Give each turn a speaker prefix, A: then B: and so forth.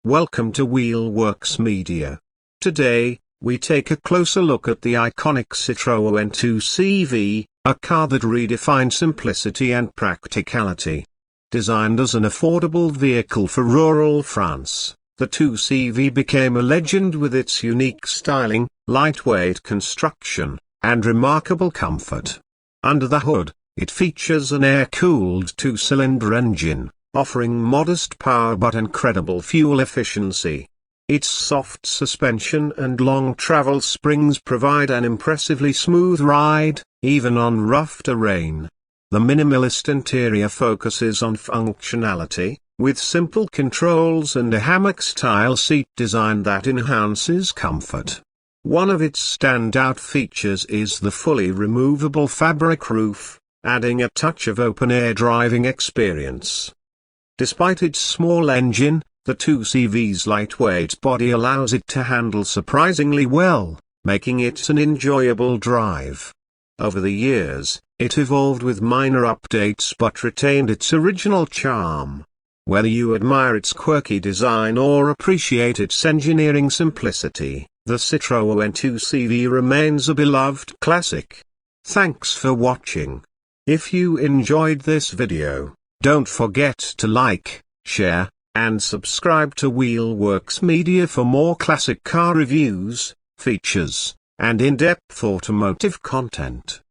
A: Welcome to Wheelworks Media. Today, we take a closer look at the iconic Citroën 2CV, a car that redefined simplicity and practicality. Designed as an affordable vehicle for rural France, the 2CV became a legend with its unique styling, lightweight construction, and remarkable comfort. Under the hood, it features an air-cooled two-cylinder engine, offering modest power but incredible fuel efficiency. Its soft suspension and long travel springs provide an impressively smooth ride, even on rough terrain. The minimalist interior focuses on functionality, with simple controls and a hammock-style seat design that enhances comfort. One of its standout features is the fully removable fabric roof, adding a touch of open-air driving experience. Despite its small engine, the 2CV's lightweight body allows it to handle surprisingly well, making it an enjoyable drive. Over the years, it evolved with minor updates but retained its original charm. Whether you admire its quirky design or appreciate its engineering simplicity, the Citroën 2CV remains a beloved classic. Thanks for watching. If you enjoyed this video, don't forget to like, share, and subscribe to Wheelworks Media for more classic car reviews, features, and in-depth automotive content.